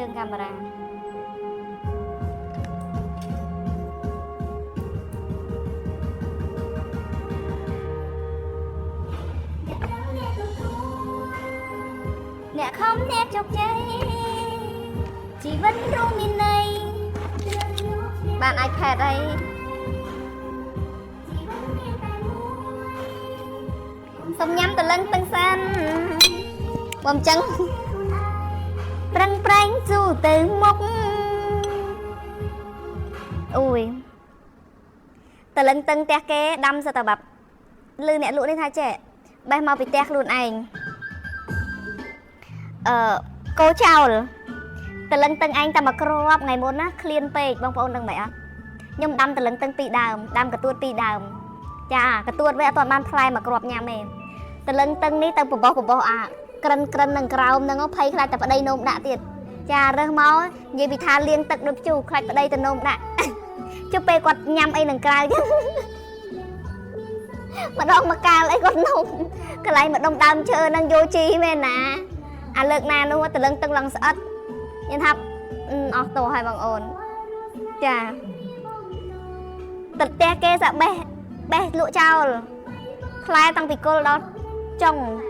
chương camera nè không nè chọc chay chỉ vẫn rung min này bạn iPad đây xong nhắm từ lưng tăng xanh bom trắng prang prang dù từ mốc ui từ lưng tăng tè kế đâm ra tờ bập lư nẹ lụa đi thay trẻ bay mau bị tè luôn anh cô chào từ lưng tăng anh ta mà crop ngày muốn á clean page bông phong đừng mẹ nhưng đâm từ lưng tăng pi đàm đâm cả tuột pi đàm chà cả tuột với toàn ban fly mà crop nhà mẹ từ lưng tăng ní tăng của bò à cân cân nâng cào nâng ốc hay khai tập ở đây nôm đã tiệt chà rơ máu như bị tha liên tật được chủ khai ở đây từ nôm đã chụp pe quạt nhâm ấy nâng cào chứ mà đông mà cào lấy quạt nôm cái này mà đông đam chơi nâng vô chi mẹ nè à lực nè luôn từ lưng tăng lần sợ nhìn thắp auto hay bằng ổn chà tật te kê dạ bé lụa trao khai tăng bị cô đó chồng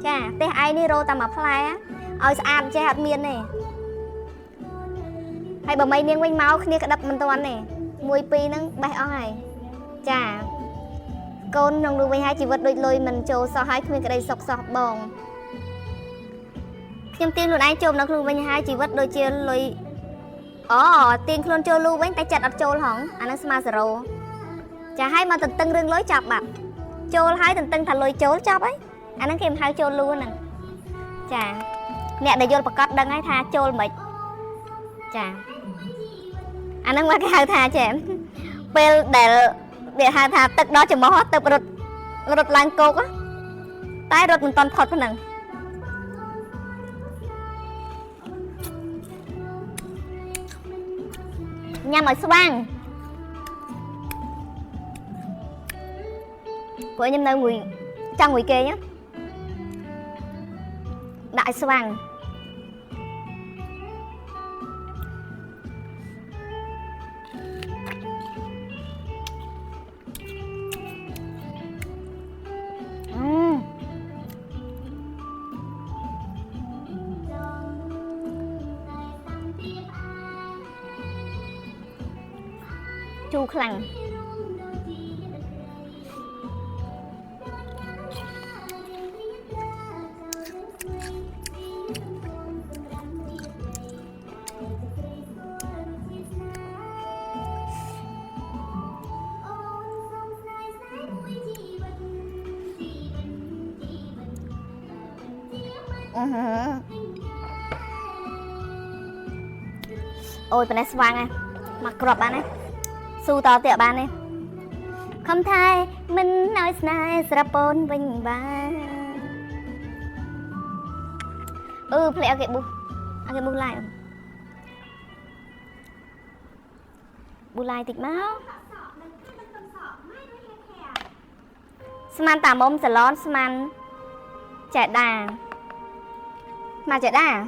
chà té ai đi rô ta mà fly á ơi ăn che hạt miên này hay bà mày niên quanh máu kia cả đập mình toàn này mùi pi nó bay ó này chà con trong đuôi hai chỉ vật đôi lôi mình trồ so hai khuyên cái đây sọc sọc bồng nhưng tiên luôn ai trộm nó luôn với hai chỉ vật đôi chia lôi tiên luôn trôi luôn với tay chặt ở trôi hỏng anh nó smart zero chà hai mà từng từng rừng lối chọc bạn trôi hai từng từng thành lôi trôi chọc ấy anh đang kèm hai trôi luôn nè chà nè để vô bạc cọt đăng ấy tha trôi mệt chà anh đang qua cái hai tha chém pel để hai tha tức đó chỉ máu hót tức rụt lan cột á tay rụt mình toàn phật nè nhằm ở xoang của anh em nơi người trong người kia nhé đại xoang chu khăn ôi bên này xoang này mặc crop bạn này su to tiệm bạn này không thay mình nói sai rapon bình ba play cái bu lại bu lại tịch máu sman tả mông salon sman chạy đà mà chạy đà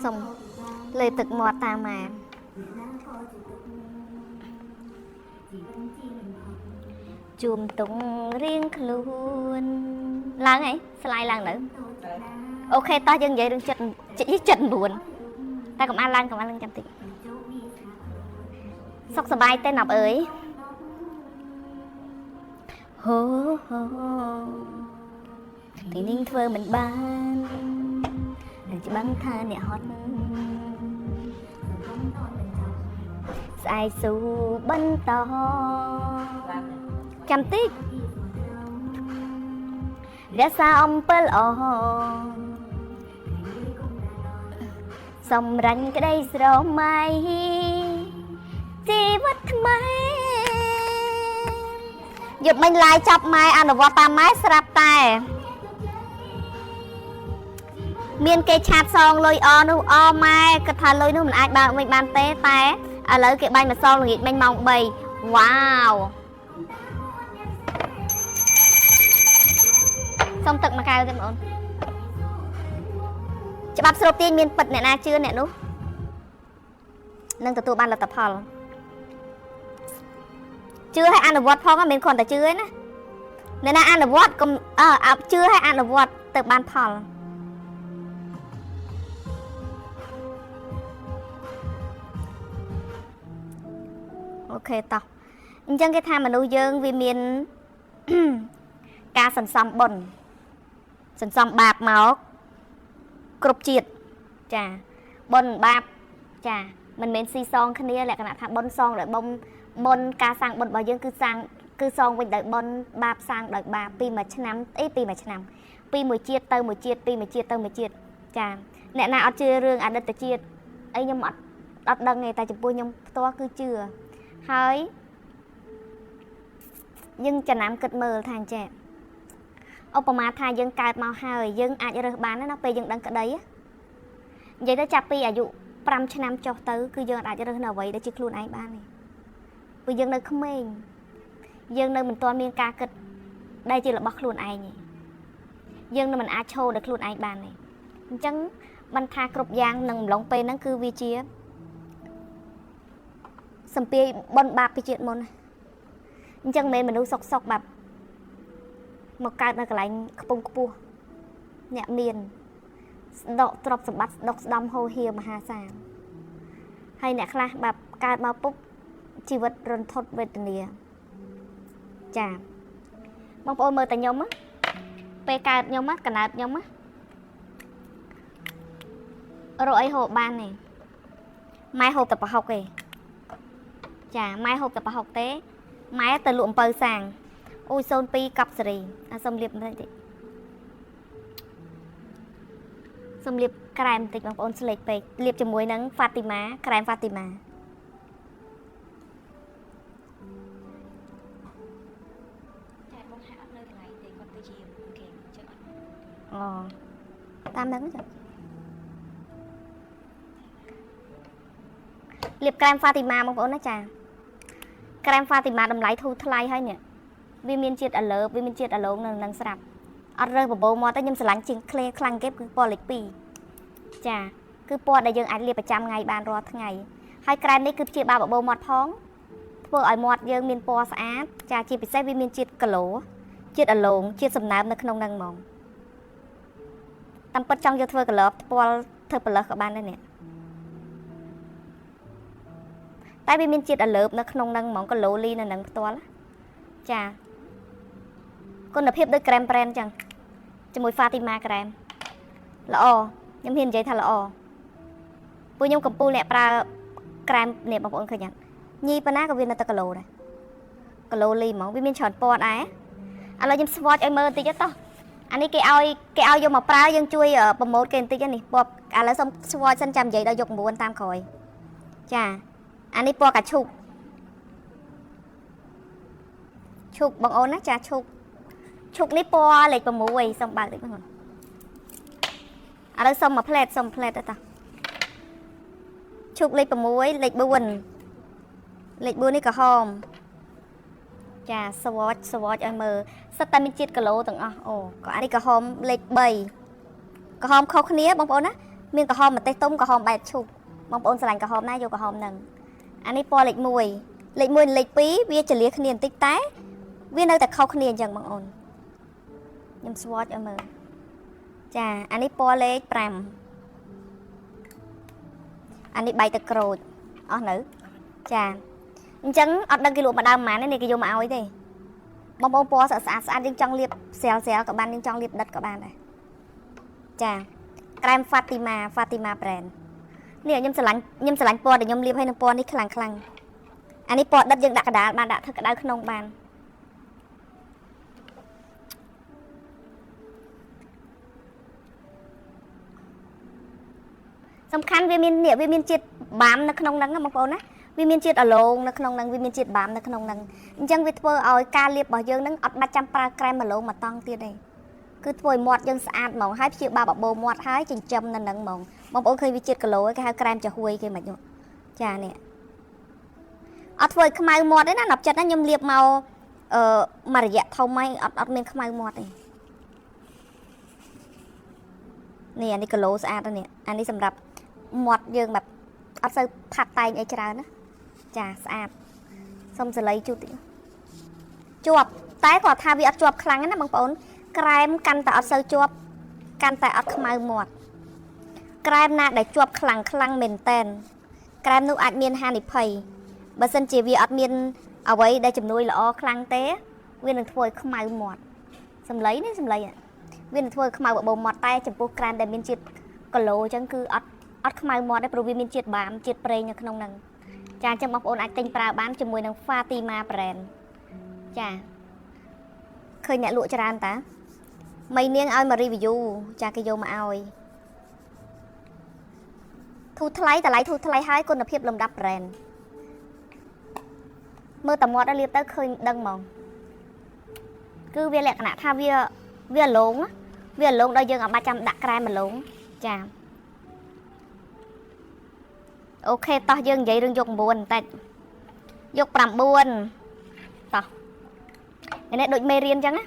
xong lời tực mọt ta mà chùm tụng riêng luôn lần ấy slide lần nữa ok to dân vậy đừng chỉ chật buồn ta cầm ăn lăng chăm tị sóc sờ bay tên nọc ơi hô thì ninh thơ mình ban chỉ bắn tha nè hot sai su bắn to chăm tích ra xa ông pel xong ranh cái đây rồi mai chi vất mấy giúp mình lại chọc mai ăn được vào tam máy sạp tay miền cây chát song lôi o mai cái thà lôi nó mình ai bạn mình bàn té té à lấy cái bay mà song nghĩ mình mong bầy wow សុំទឹកមកកៅទេបងអូនច្បាប់ស្រូបទាញមានពិតអ្នកណាជឿអ្នកនោះនឹងទទួលបានលទ្ធផលជឿឲ្យអនុវត្តផងមិនគ្រាន់តែជឿទេណាអ្នកណាអនុវត្តកុំជឿឲ្យអនុវត្តទៅបានផលអូខេតោះអញ្ចឹងគេថាមនុស្សយើងវាមានការសន្សំបុណ្យសន្សំបាបមកគ្រប់ជាតិចាបុណ្យបាបចាមិនមែនស៊ីសងគ្នាលក្ខណៈថាបុណ្យសងដោយបុណ្យការសាងបុណ្យរបស់យើងគឺសងវិញដោយបុណ្យបាបសាងដោយបាបពីមួយឆ្នាំពីមួយឆ្នាំពីមួយជាតិទៅមួយជាតិពីមួយជាតិទៅមួយជាតិចាអ្នកណាអត់ជឿរឿងអតីតជាតិអីខ្ញុំអត់ដឹងទេតែចំពោះខ្ញុំផ្ទាល់គឺជឿហើយយើងចំណាំគិតមើលថាអញ្ចឹងឧបមាថាយើងកើតមកហើយយើងអាចរើសបានណាពេលយើងដឹងក្តីនិយាយទៅចាប់ពីអាយុ5ឆ្នាំចុះទៅគឺយើងអាចរើសនៅអ្វីដែលជាខ្លួនឯងបានទេព្រោះយើងនៅក្មេងយើងនៅមិនទាន់មានការគិតដែលជារបស់ខ្លួនឯងទេយើងនៅមិនអាចឈរដោយខ្លួនឯងបានទេអញ្ចឹងបានថាគ្រប់យ៉ាងនឹងម្លងពេលហ្នឹងគឺវាជាសំពាយបុណ្យបាបពីជាតិមុនអញ្ចឹងមិនមែនមនុស្សសុកបែបមកកើតនៅកន្លែងខ្ពង់ខ្ពស់អ្នកមានស្ដកទ្រព្យសម្បត្តិស្ដុកស្ដំហូរហៀមហាសាលហើយអ្នកខ្លះបែបកើតមកปุ๊បជីវិតរន្ធត់វេទនាចាបងប្អូនមើលតែខ្ញុំពេលកើតខ្ញុំកណើតខ្ញុំរកអីហូបបានទេម៉ែហូបតែប្រហុកទេចាម៉ែហូបតែប្រហុកទេម៉ែទៅលក់អំពៅសាំងអូយ02កប់សេរីសុំលាបបន្តិចទេសុំលាបក្រែមបន្តិចបងប្អូនស្លេកពេកលាបជាមួយនឹងហ្វាទីម៉ាក្រែមហ្វាទីម៉ាតែបងហាក់អត់នៅកន្លែងទេគាត់ទៅជាគេចឹងអត់អូតាមហ្នឹងចាលាបក្រែមហ្វាទីម៉ាបងប្អូនណាចាក្រែមហ្វាទីម៉ាតម្លៃធូរថ្លៃហើយនេះវាមានជាតិអាលើបវាមានជាតិអាឡូងនឹងស្រាប់អត់រើសបបោមកទៅខ្ញុំស្រឡាញ់ជាងក្លេខ្លាំងគេគឺពណ៌លេខ2ចាគឺពណ៌ដែលយើងអាចលាបប្រចាំថ្ងៃបានរាល់ថ្ងៃហើយក្រែមនេះគឺព្យាបាលបបោមាត់ផងធ្វើឲ្យមាត់យើងមានពណ៌ស្អាតចាជាពិសេសវាមានជាតិកាឡូជាតិអាឡូងជាតិសំណើមនៅក្នុងហ្នឹងហ្មងតាមពិតចង់យកធ្វើកាឡូផ្ទាល់ធ្វើប្រឡឹះក៏បានដែរនេះតែវាមានជាតិអាលើបនៅក្នុងហ្នឹងហ្មងកាឡូលីនៅហ្នឹងផ្ទាល់ចាគុណភាពដូចក្រែមប្រេនចឹងជាមួយហ្វាទីម៉ាក្រែមល្អខ្ញុំហ៊ាននិយាយថាល្អពួកខ្ញុំកំពុងអ្នកប្រើក្រែមនេះបងប្អូនឃើញអត់ញីប៉ុណ្ណាក៏វានៅតែកាឡូដែរកាឡូលីហ្មងវាមានច្រើនពណ៌ដែរឥឡូវខ្ញុំ swatch ឲ្យមើលបន្តិចទៅអានេះគេឲ្យយកមកប្រើយើងជួយប្រម៉ូទគេបន្តិចនេះពណ៌ឥឡូវសុំ swatch សិនចាំនិយាយដល់យក9តាមក្រោយចាអានេះពណ៌កាឈូកឈូកបងអូនណាចាឈូកនេះពណ៌លេខ6សុំបើកតិចបងអូនឥឡូវសុំមួយផ្លែតទៅតាឈូកលេខ6លេខ4នេះក្រហមចា swatch ឲ្យមើលសិតតែមានជាតិគីឡូទាំងអស់អូក៏អានេះក្រហមលេខ3ក្រហមខុសគ្នាបងប្អូនណាមានក្រហមម្ទេសទុំក្រហមបែបឈូកបងប្អូនស្រឡាញ់ក្រហមណាយកក្រហមហ្នឹងអានេះពណ៌លេខ1លេខ2វាចលាគ្នាបន្តិចតែវានៅតែខុសគ្នាអញ្ចឹងបងអូនខ្ញុំ swatch ឲ្យមើលចាអានេះពណ៌លេខ5អានេះបែកទឹកក្រូចអស់នៅចាអញ្ចឹងអត់ដឹងគេលក់មកដើមប៉ុន្មាននេះគេយកមកឲ្យទេបងប្អូនពណ៌ស្អាតយើងចង់លាបស្រាលក៏បានយើងចង់លាបដិតក៏បានដែរចាក្រែម Fatima brand នេះខ្ញុំស្រឡាញ់ពណ៌ដែលខ្ញុំលាបឲ្យនឹងពណ៌នេះខ្លាំងអានេះពណ៌ដិតយើងដាក់កដាលបានដាក់ធ្វើក្តៅក្នុងបានសំខាន់វាមានជាតិបាមនៅក្នុងហ្នឹងបងប្អូនណាវាមានជាតិអាឡូងនៅក្នុងហ្នឹងវាមានជាតិបាមនៅក្នុងហ្នឹងអញ្ចឹងវាធ្វើឲ្យការលាបរបស់យើងហ្នឹងអត់បាច់ចាំប្រើក្រែមអាឡូងមកតង់ទៀតទេគឺធ្វើឲ្យមាត់យើងស្អាតហ្មងហើយព្យាបាលបបោមាត់ហើយចិញ្ចឹមនៅហ្នឹងហ្មងបងប្អូនឃើញវាជាតិគីឡូគេហៅក្រែមចាហួយគេមិននោះចានេះអត់ធ្វើឲ្យខ្មៅមាត់ទេណាដល់ចិត្តណាខ្ញុំលាបមកមួយរយៈធំហើយអត់មានខ្មៅមាត់ទេ នេះអានេះគីឡូស្អាតនេះអានេះសម្រាប់មាត់យើងแบบអត់សូវផាត់តែងអីច្រើនណាចាស្អាតសុំសលៃជូតតិចជាប់តែគាត់ថាវាអត់ជាប់ខ្លាំងណាបងប្អូនក្រែមកាន់តែអត់សូវជាប់កាន់តែអត់ខ្មៅមាត់ក្រែមណាដែលជាប់ខ្លាំងមែនតែនក្រែមនោះអាចមានហានិភ័យបើសិនជាវាអត់មានអ្វីដែលជំនួយល្អខ្លាំងទេវានឹងធ្វើឲ្យខ្មៅមាត់សម្លៃនេះសម្លៃវានឹងធ្វើឲ្យខ្មៅបបោមាត់តែចំពោះក្រែមដែលមានជាតិគីឡូអញ្ចឹងគឺអត់ខ្មៅមាត់ទេព្រោះវាមានជាតិបាមជាតិប្រេងនៅក្នុងហ្នឹងចាអញ្ចឹងបងប្អូនអាចទិញប្រើបានជាមួយនឹង Fatima brand ចាឃើញអ្នកលក់ច្រើនតាមីនាងឲ្យមក review ចាគេយកមកឲ្យធូរថ្លៃតម្លៃធូរថ្លៃហើយគុណភាពលំដាប់ brand មើលតមាត់ឲ្យលាបទៅឃើញដឹងហ្មងគឺវាលក្ខណៈថាវាឡងដល់យើងអាចបាច់ចាំដាក់ក្រែមឡងចាអូខេតោះយើងនិយាយរឿងយក9បន្តិចយក9តោះនេះដូចមេរៀនអញ្ចឹងណា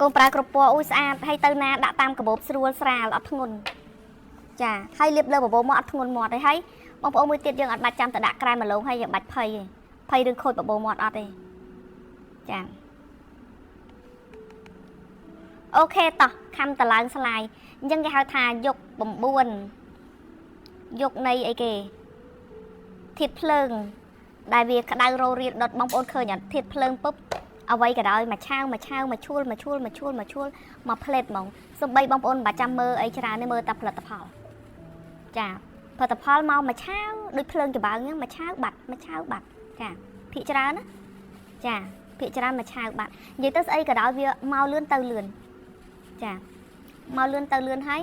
កូនប្រើគ្រប់ពណ៌អូយស្អាតហើយទៅណាដាក់តាមកាបូបស្រួលស្រាលអត់ធ្ងន់ចាហើយលាបលើបបោមាត់អត់ធ្ងន់មាត់ទេហើយបងប្អូនមួយទៀតយើងអត់បាច់ចាំទៅដាក់ក្រែមឡងហើយយើងបាច់ភ័យរឿងខូចបបោមាត់អត់ទេចាអូខេតោះខំតឡើងស្លាយអញ្ចឹងគេហៅថាយក9យកនៃអីគេធាតុភ្លើងដែលវាក្តៅរោរៀលដុតបងប្អូនឃើញអត់ធាតុភ្លើងពុបអ្វីក៏ដោយមកឆាវមកឈួលមកផ្លេតហ្មងសំបីបងប្អូនមិនបាច់ចាំមើលអីច្រើនទេមើលតែផលិតផលចាផលិតផលមកឆាវដូចភ្លើងច្បើងហ្នឹងមកឆាវបាត់ចាភាគច្រើនណាចាភាគច្រើនមកឆាវបាត់និយាយទៅស្អីក៏ដោយវាមកលឿនទៅលឿនចាមកលឿនទៅលឿនហើយ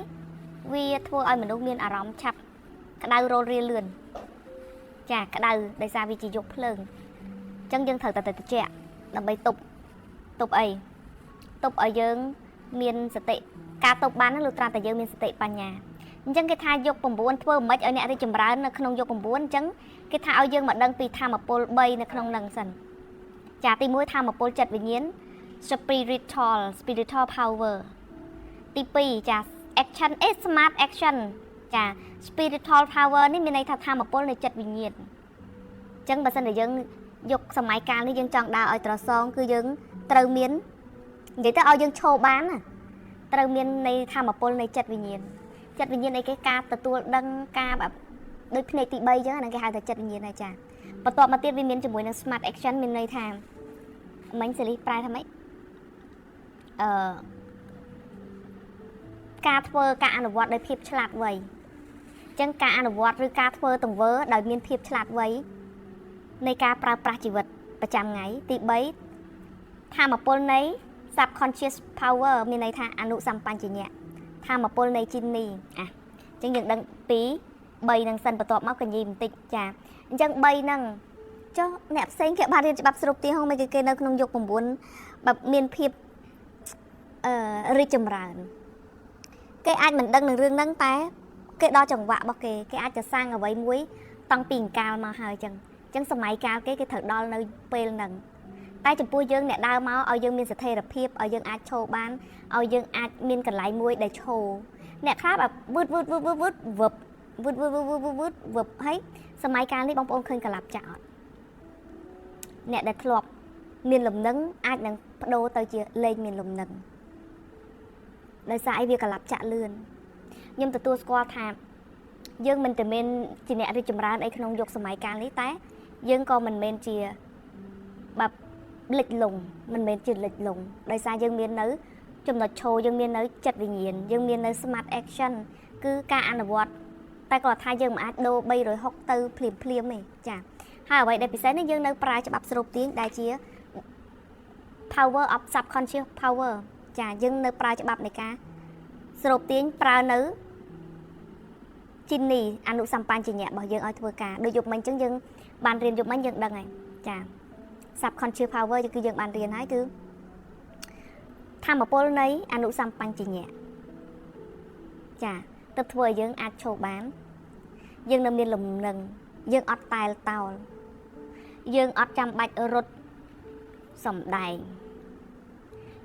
វាធ្វើឲ្យមនុស្សមានអារម្មណ៍ឆាប់ក្តៅរោលរៀលលឿនចាក្តៅដោយសារវាជាយកភ្លើងអញ្ចឹងយើងត្រូវតែត្រជាក់ដើម្បីទប់អីទប់ឲ្យយើងមានសតិការទប់បាននោះលុះត្រាតែយើងមានសតិបញ្ញាអញ្ចឹងគេថាយក9ធ្វើមិនឲ្យអ្នករីចម្រើននៅក្នុងយក9អញ្ចឹងគេថាឲ្យយើងមកដឹងពីធម៌ពល3នៅក្នុងនឹងសិនចាទី1ធម៌ពលចិត្តវិញ្ញាណ spiritual power ទី2ចា action is smart action ចា spiritual power នេះមានន័យថាធម៌ពលនៃចិត្តវិញ្ញាណអញ្ចឹងបើសិនតែយើងយកសម័យកាលនេះយើងចង់ដើរឲ្យត្រសងគឺយើងត្រូវមាននិយាយទៅឲ្យយើងឈរបានណាត្រូវមាននៃធម៌ពលនៃចិត្តវិញ្ញាណអីគេការទទួលដឹងការแบบដូចភ្នែកទី3អញ្ចឹងហ្នឹងគេហៅថាចិត្តវិញ្ញាណហើយចាបន្ទាប់មកទៀតវាមានជាមួយនឹង smart action មានន័យថាមិញសេលីប្រែថាម៉េចការធ្វើការអនុវត្តដោយភាពឆ្លាតវៃអញ្ចឹងការអនុវត្តឬការធ្វើទង្វើដោយមានភាពឆ្លាតវៃនៃការប្រើប្រាស់ជីវិតប្រចាំថ្ងៃទី3ធម៌ពលនៃ subconscious power មានន័យថាអនុសម្បញ្ញញ្ញៈធម៌ពលនៃជីនីអញ្ចឹងយើងដឹងពី3នឹងសិនបន្ទាប់មកកញីបន្តិចចាអញ្ចឹង3ហ្នឹងចុះអ្នកផ្សេងគេបានរៀនច្បាប់សរុបទីហងមិនគេនៅក្នុងយុគ9แบบមានភាពរីកចម្រើនគេអាចមិនដឹងនឹងរឿងហ្នឹងតែគេដល់ចង្វាក់របស់គេអាចจะសាងអ្វីមួយតាំងពីអង្កាលមកហើយអញ្ចឹងសម័យកាលគេត្រូវដល់នៅពេលហ្នឹងតែចំពោះយើងអ្នកដើរមកឲ្យយើងមានស្ថិរភាពឲ្យយើងអាចឈរបានឲ្យយើងអាចមានកន្លែងមួយដែលឈរអ្នកខ្លះแบบវឹបហើយសម័យកាលនេះបងប្អូនឃើញកលាប់ចាក់អត់អ្នកដែលធ្លាប់មានលំនឹងអាចនឹងបដូរទៅជាលេងមានលំនឹងដោយសារអីវាកលាប់ចាក់លឿនខ្ញុំទទួលស្គាល់ថាយើងមិនតែមានជាអ្នករីកចម្រើនអីក្នុងយុគសម័យកាលនេះតែយើងក៏មិនមែនជាแบบលិចលង់មិនមែនជាលិចលង់ដោយសារយើងមាននៅចំណុចឈរយើងមាននៅចិត្តវិញ្ញាណយើងមាននៅ smart action គឺការអនុវត្តតែគាត់ថាយើងមិនអាចដូរ360ទៅភ្លាមទេចាហើយអ្វីដែលពិសេសនេះយើងនៅប្រើច្បាប់ស្រូបទាញដែលជា power of subconscious power ចាយើងនៅប្រើច្បាប់នៃការស្រូបទាញប្រើនៅជីនីអនុសម្បញ្ញញ្ញៈរបស់យើងឲ្យធ្វើការដូចយប់មិញអញ្ចឹងយើងបានរៀនយប់មិញយើងដឹងហើយចា subconscious power គឺយើងបានរៀនហើយគឺធម៌ពលនៃអនុសម្បញ្ញញ្ញៈចាទៅធ្វើឲ្យយើងអាចឈរបានយើងនៅមានលំនឹងយើងអត់តែលតោលយើងអត់ចាំបាច់រត់សំដែង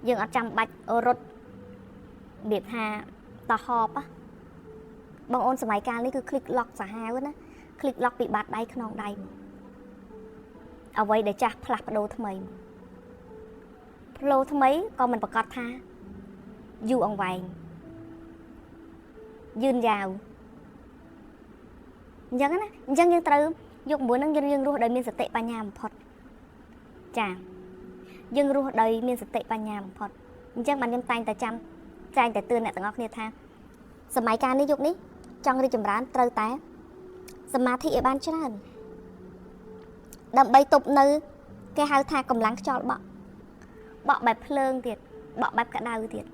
យើងអត់ចាំបាច់រត់របៀបថាតហប បងអូនសម័យកាលនេះគឺ click lock សាហាវណា click lock ពីបាតដៃខ្នងដៃអ្វីដែលចាស់ផ្លាស់ប្ដូរថ្មីក៏មិនប្រកាសថាយូរអង្វែងយឺនយ៉ាវអញ្ចឹងណាអញ្ចឹងយើងត្រូវយក9ហ្នឹងយើងរស់ដោយមានសតិបញ្ញាបំផុតចាយើងរស់ដោយមានសតិបញ្ញាបំផុតអញ្ចឹងបានខ្ញុំតែងតែចាំតែងតែទឿនអ្នកទាំងអស់គ្នាថាសម័យកាលនេះយុគនេះចង់រីកចម្រើនត្រូវតែសមាធិឲ្យបានច្រើនដើម្បីទប់នៅគេហៅថាកម្លាំងខ្យល់បក់បែបភ្លើងទៀតបក់បែបក្តៅទៀត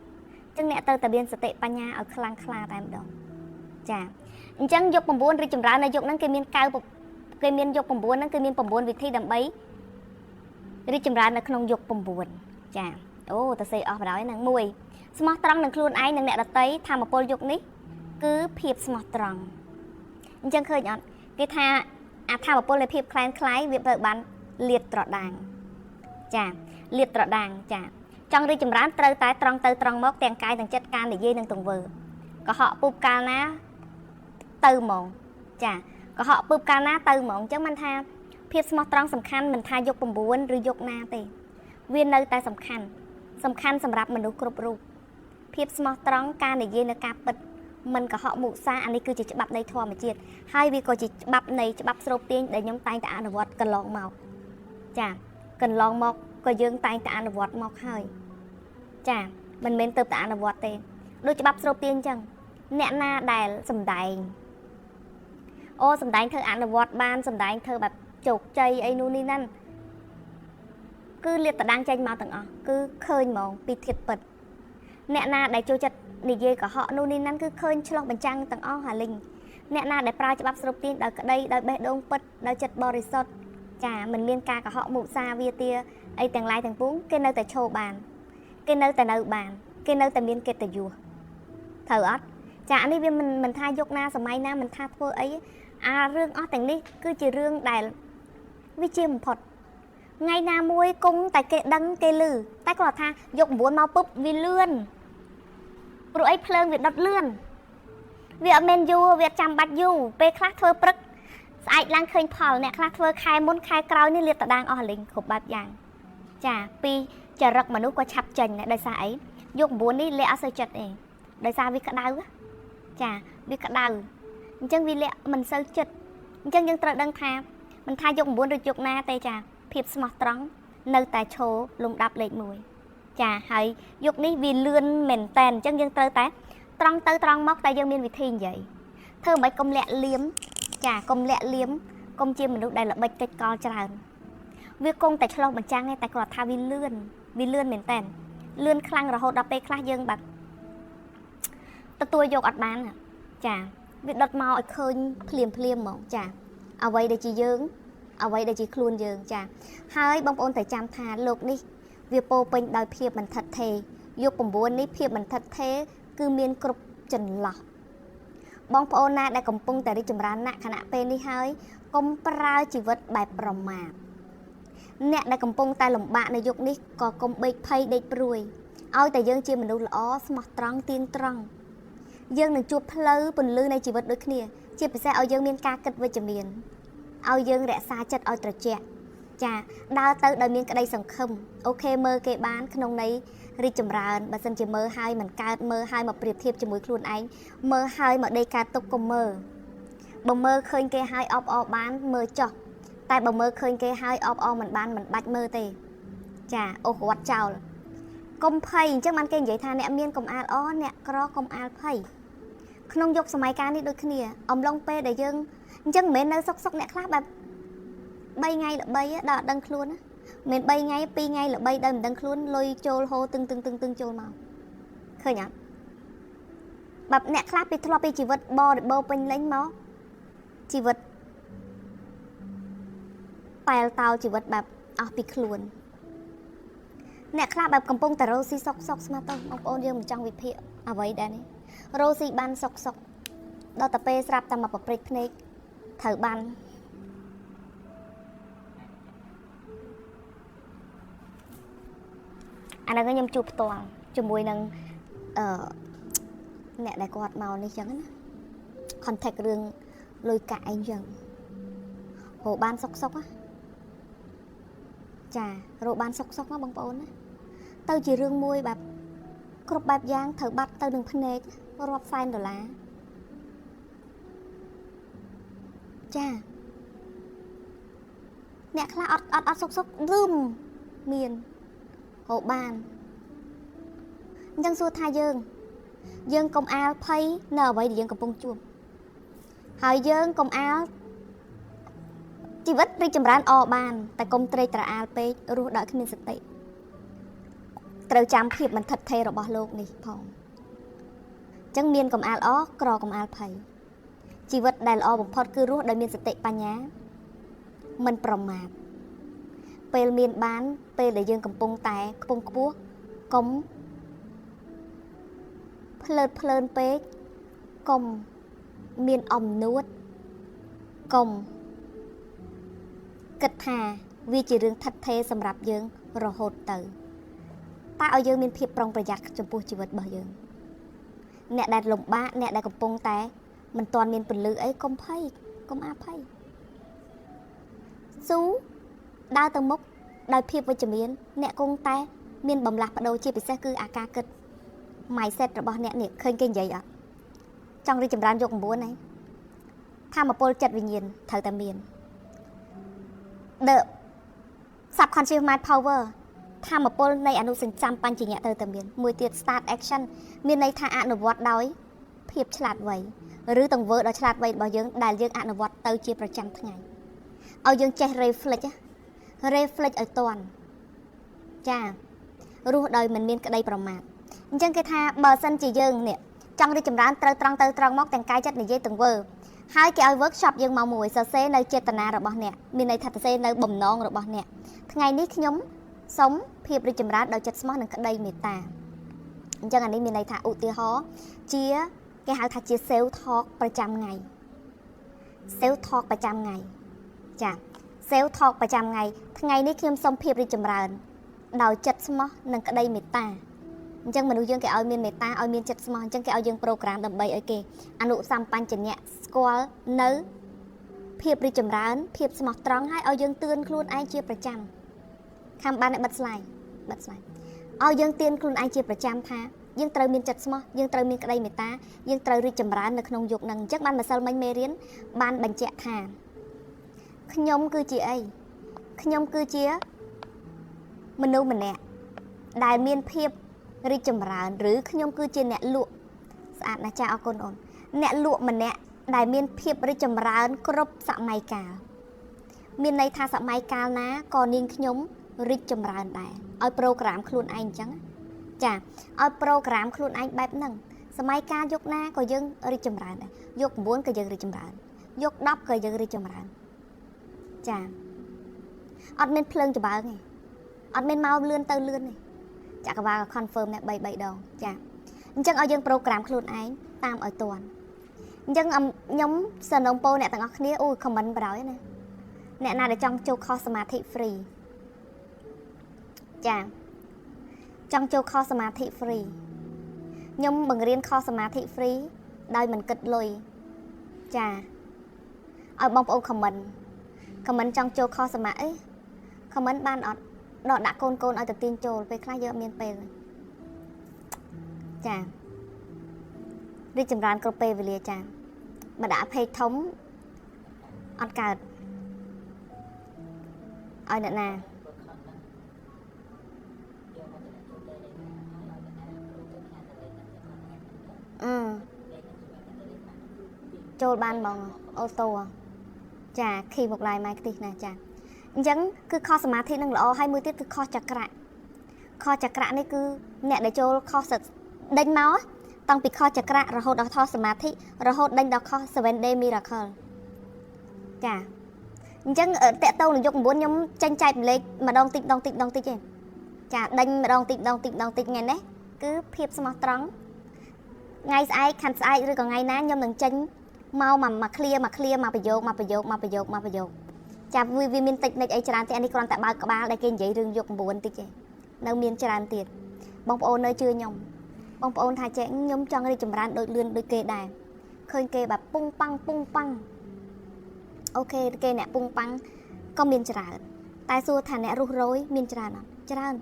អញ្ចឹងអ្នកត្រូវតែមានសតិបញ្ញាឲ្យខ្លាំងក្លាតែម្ដងចាអញ្ចឹងយក9រីកចម្រើននៅយុគហ្នឹងគេមានគេមានយក9ហ្នឹងគឺមាន9វិធីដើម្បីរីកចម្រើននៅក្នុងយុគ9ចាអូតើសេអស់បណ្ដោយហ្នឹង1ស្មោះត្រង់នឹងខ្លួនឯងនិងអ្នកដទៃធម៌ពលយុគនេះគឺភាពស្មោះត្រង់អញ្ចឹងឃើញអត់គេថាអាធម៌ពលនៃភាពคล้ายវាត្រូវបានលាតត្រដាងចាលាតត្រដាងចាចង់រីកចម្រើនត្រូវតែត្រង់ទៅត្រង់មកទាំងកាយទាំងចិត្តការនិយាយនិងទង្វើកុហកពុបកាលណាទៅហ្មងចាកុហកពុបកាលណាទៅហ្មងអញ្ចឹងមិនថាភាពស្មោះត្រង់សំខាន់មិនថាយុគ9ឬយុគណាទេវានៅតែសំខាន់សម្រាប់មនុស្សគ្រប់រូបភាពស្មោះត្រង់ការនិយាយនៅការពិតមិនកុហកមុសាអានេះគឺជាច្បាប់នៃធម៌ជាតិហើយវាក៏ជាច្បាប់នៃច្បាប់ស្រូបទាញដែលខ្ញុំតែងតែអនុវត្តកន្លងមកចាកន្លងមកក៏យើងតែងតែអនុវត្តមកហើយចាមិនមែនទៅតែអនុវត្តទេដូចច្បាប់ស្រូបទាញអញ្ចឹងអ្នកណាដែលសំដែងសំដែងធ្វើអនុវត្តបានសំដែងធ្វើបែបជោគជ័យអីនោះនេះนั่นគឺលាតត្រដាងចេញមកទាំងអស់គឺឃើញហ្មងពីធាតុពិតអ្នកណាដែលចូលចិត្តនិយាយកុហកនោះនេះนั่นគឺឃើញឆ្លុះបញ្ចាំងទាំងអស់ហាលីងអ្នកណាដែលប្រើច្បាប់ស្រូបទាញដោយក្តីដោយបេះដូងពិតដោយចិត្តបរិសុទ្ធចាមិនមានការកុហកមុសាវាទាអីទាំងឡាយទាំងពួងគេនៅតែឈរបានគេនៅតែបានគេនៅតែមានកិត្តិយសត្រូវអត់ចាអានេះវាមិនថាយុគណាសម័យណាមិនថាធ្វើអីអារឿងអស់ទាំងនេះគឺជារឿងដែលវាជាបំផុតថ្ងៃណាមួយគង់តែគេដឹងគេឮតែគាត់ថាយក9មកពុបវាលឿនព្រោះអីភ្លើងវាដុតលឿនវាអត់មែនយូរវាចាំបាច់យូរពេលខ្លះធ្វើព្រឹកស្អែកឡើងឃើញផលអ្នកខ្លះធ្វើខែមុនខែក្រោយនេះលាតត្រដាងអស់លេងគ្រប់បែបយ៉ាងចាពីចរិតមនុស្សក៏ឆាប់ចេញដែរដោយសារអីយក9នេះលាក់អត់សូវចិត្តទេដោយសារវាក្តៅចាវាក្តៅអញ្ចឹងវាលាក់មិនសូវចិត្តអញ្ចឹងយើងត្រូវដឹងថាមិនថាយក9ឬយកណាទេចាភាពស្មោះត្រង់នៅតែឈរលំដាប់លេខ1ចាហើយយុគនេះវាលឿនមែនតែនអញ្ចឹងយើងត្រូវតែត្រង់ទៅត្រង់មកតែយើងមានវិធីនិយាយធ្វើមិនកុំលាក់លៀមចាកុំលាក់លៀមកុំជាមនុស្សដែលល្បិចកិច្ចកលច្រើនវាគង់តែឆ្លោះបញ្ចាំងទេតែគាត់ថាវាលឿនមែនតែនលឿនខ្លាំងរហូតដល់ពេលខ្លះយើងបាត់ទទួលយកអត់បានចាវាដុតមកឲ្យឃើញភ្លាមហ្មងចាអ្វីដែលជាយើងអ្វីដែលជាខ្លួនយើងចាហើយបងប្អូនតែចាំថាលោកនេះវាពោពេញដោយភាពមិនថិតថេរយុគ9នេះភាពមិនថិតថេរគឺមានគ្រប់ចន្លោះបងប្អូនណាដែលកំពុងតែរីកចម្រើនណាស់ខណៈពេលនេះហើយកុំប្រើជីវិតបែបប្រមាទអ្នកដែលកំពុងតែលំបាកនៅយុគនេះក៏កុំបេកភ័យដេកព្រួយឲ្យតែយើងជាមនុស្សល្អស្មោះត្រង់ទៀងត្រង់យើងនឹងជួបផ្លូវពន្លឺនៃជីវិតដូចគ្នាជាពិសេសឲ្យយើងមានការគិតវិជ្ជមានឲ្យយើងរក្សាចិត្តឲ្យត្រជាក់ចាដើរទៅដោយមានក្តីសង្ឃឹមអូខេមើលគេបានក្នុងន័យរីកចម្រើនបើសិនជាមើលហើយមិនកើតមើលហើយមកប្រៀបធៀបជាមួយខ្លួនឯងមើលហើយមកដេកកើតទុកកុំមើលបើមើលឃើញគេហើយអបអរបានមើលចោះតែបើមើលឃើញគេហើយអបអរមិនបានមិនបាច់មើលទេចាអូសវត្តចោលកុំភ័យអញ្ចឹងបានគេនិយាយថាអ្នកមានកុំអាលអអ្នកក្រកុំអាលភ័យក្នុងយុគសម័យកាលនេះដូចគ្នាអំឡុងពេលដែលយើងអញ្ចឹងមិនមែននៅសុកអ្នកខ្លះបែប3ថ្ងៃល្បីដល់អត់ដឹងខ្លួនណាមិន3ថ្ងៃ2ថ្ងៃល្បីដល់មិនដឹងខ្លួនលុយចូលហូរទឹងចូលមកឃើញអត់បែបអ្នកខ្លះពីធ្លាប់ពីជីវិតបរិបូរពេញលេញមកជីវិតប៉ែលតោជីវិតបែបអស់ពីខ្លួនអ្នកខ្លះបែបកំពុងតែរស់ស៊ីសុកស្មាតទៅបងប្អូនយើងមិនចង់វិភាគអ្វីដែរនេះរស់ស៊ីបានសុកដល់តែពេលស្រាប់តែមកប្រព្រឹត្តភ្នែកត្រូវបានអានោះខ្ញុំជួបផ្ទាល់ជាមួយនឹងអ្នកដែលគាត់មកនេះចឹងណា contact រឿងលុយកាក់អីចឹងរកបានសុកៗណាចារកបានសុកៗណាបងប្អូនណាទៅជារឿងមួយបែបគ្រប់បែបយ៉ាងត្រូវបាត់ទៅនឹងភ្នែករាប់សែនដុល្លារចាអ្នកខ្លះអត់សុកលឹមមានរកបានអញ្ចឹងសួរថាយើងកុំអាលភ័យនៅអ្វីដែលយើងកំពុងជួបហើយយើងកុំអាលជីវិតរីកចម្រើនអបានតែកុំត្រេកត្រអាលពេករស់ដោយគ្មានសតិត្រូវចាំភាពមិនថិតថេររបស់លោកនេះផងអញ្ចឹងមានកុំអាលអក្រកុំអាលភ័យជីវិតដែលល្អបំផុតគឺរស់ដោយមានសតិបញ្ញាមិនប្រមាទពេលមានបានពេលដែលយើងកំពុងតែខ្ពង់ខ្ពស់កុំភ្លើនពេកកុំមានអំនួតកុំគិតថាវាជារឿងថិតថេរសម្រាប់យើងរហូតទៅតែឲ្យយើងមានភាពប្រុងប្រយ័ត្នចំពោះជីវិតរបស់យើងអ្នកដែលលំបាកអ្នកដែលកំពុងតែមិនទាន់មានពលឺអីកុំភ័យកុំអាភ័យស៊ូដើរទៅមុខដោយភាពវិជ្ជមានអ្នកគង់តែមានបំលាស់បដូរជាពិសេសគឺអាការគិត mindset របស់អ្នកនេះឃើញគេនិយាយអត់ចង់រីកចម្រើនយក9ហ្នឹងធម៌ពលចិត្តវិញ្ញាណត្រូវតែមាន The subconscious mind power ធម៌ពលនៃអនុសញ្ញាបញ្ញញ្ញៈត្រូវតែមានមួយទៀត start action មានន័យថាអនុវត្តដោយភាពឆ្លាតវៃឬទង្វើដ៏ឆ្លាតវៃរបស់យើងដែលយើងអនុវត្តទៅជាប្រចាំថ្ងៃឲ្យយើងចេះ reflect ឲ្យតន់ចារស់ដោយមិនមានក្តីប្រមាទអញ្ចឹងគេថាបើសិនជាយើងនេះចង់រីកចម្រើនត្រូវត្រង់ទៅត្រង់មកទាំងកាយចិត្តនិយាយទាំងធ្វើហើយគេឲ្យ workshop យើងមកមួយសរសេរនៅចេតនារបស់អ្នកមានន័យថាសរសេរនៅបំណងរបស់អ្នកថ្ងៃនេះខ្ញុំសូមភាពរីកចម្រើនដោយចិត្តស្មោះនិងក្តីមេត្តាអញ្ចឹងអានេះមានន័យថាឧទាហរណ៍ជាគេហៅថាជា self talk ប្រចាំថ្ងៃ self talk ប្រចាំថ្ងៃចា self talk ប្រចាំថ្ងៃថ្ងៃនេះខ្ញុំសូមភាពរីកចម្រើនដោយចិត្តស្មោះនិងក្តីមេត្តាអញ្ចឹងមនុស្សយើងគេឲ្យមានមេត្តាឲ្យមានចិត្តស្មោះអញ្ចឹងគេឲ្យយើងប្រូក្រាមដើម្បីឲ្យគេអនុសម្បញ្ញៈស្គាល់នៅភាពរីកចម្រើនភាពស្មោះត្រង់ហើយឲ្យយើងទឿនខ្លួនឯងជាប្រចាំខាំបានបិទស្លាយឲ្យយើងទឿនខ្លួនឯងជាប្រចាំថាយើងត្រូវមានចិត្តស្មោះយើងត្រូវមានក្តីមេត្តាយើងត្រូវរីកចម្រើននៅក្នុងយុគហ្នឹងអញ្ចឹងបានម្សិលមិញមេរៀនបានបញ្ជាក់ថាខ្ញុំគឺជាអីខ្ញុំគឺជាមនុស្សម្នាក់ដែលមានភាពរីកចម្រើនឬខ្ញុំគឺជាអ្នកលក់ស្អាតណាស់ចាអរគុណអូនអ្នកលក់ម្នាក់ដែលមានភាពរីកចម្រើនគ្រប់សម័យកាលមានន័យថាសម័យកាលណាក៏នាងខ្ញុំរីកចម្រើនដែរឲ្យប្រូក្រាមខ្លួនឯងអញ្ចឹងចាឲ្យប្រូក្រាមខ្លួនឯងបែបហ្នឹងសម័យកាលយុគណាក៏យើងរីកចម្រើនដែរយុគ9ក៏យើងរីកចម្រើនយុគ10ក៏យើងរីកចម្រើនចាអត់មានភ្លើងច្បើងទេអត់មានមកលឿនទៅលឿនទេចក្រវាល confirm អ្នក3ដងចាអញ្ចឹងឲ្យយើងប្រូក្រាមខ្លួនឯងតាមឲ្យតន់អញ្ចឹងខ្ញុំសនំពោអ្នកទាំងអស់គ្នាអូ comment បរោយណាអ្នកណាដែលចង់ចូលខុសសមាធិ free ចាចង់ចូលខុសសមាធិ free ខ្ញុំបង្រៀនខុសសមាធិ free ដោយមិនគិតលុយចាឲ្យបងប្អូន comment ចង់ចូលខុសសមាធិ comment បានអត់ដកដាក់កូនឲ្យទៅទាញចូលពេលខ្លះយើងអត់មានពេលចារីកចម្រើនគ្រប់ពេលវេលាចាបើដាក់ពេកធំអត់កើតឲ្យអ្នកណាចូលបានបងអូតូចាខីមកឡាយម៉ៃខ្ទិះណាចាអញ្ចឹងគឺខុសសមាធិនឹងល្អហើយមួយទៀតគឺខុសចក្រៈនេះគឺអ្នកដែលចូលខុសដេញមកតាំងពីខុសចក្រៈរហូតដល់ខុសសមាធិរហូតដេញដល់ខុស 7 day miracle ចាអញ្ចឹងតេតទៅនឹងយក9ខ្ញុំចេញចែកម្លេចម្ដងតិចទេចាដេញម្ដងតិចថ្ងៃនេះគឺភាពស្មោះត្រង់ថ្ងៃស្អែកខាន់ស្អែកឬក៏ថ្ងៃណាខ្ញុំនឹងចេញមកមក clear មកប្រយោគចាវាមានតិចនិចអីច្រើនទេអានេះគ្រាន់តែបើកក្បាលដែលគេនិយាយរឿងយក9តិចទេនៅមានច្រើនទៀតបងប្អូននៅជឿខ្ញុំបងប្អូនថាចេះខ្ញុំចង់រីកចម្រើនដូចលឿនដូចគេដែរ ឃើញគេแบบពុងប៉ាំងអូខេគេអ្នកពុងប៉ាំងក៏មានច្រើនតែសួរថាអ្នករស់រយមានច្រើនអត់ច្រើន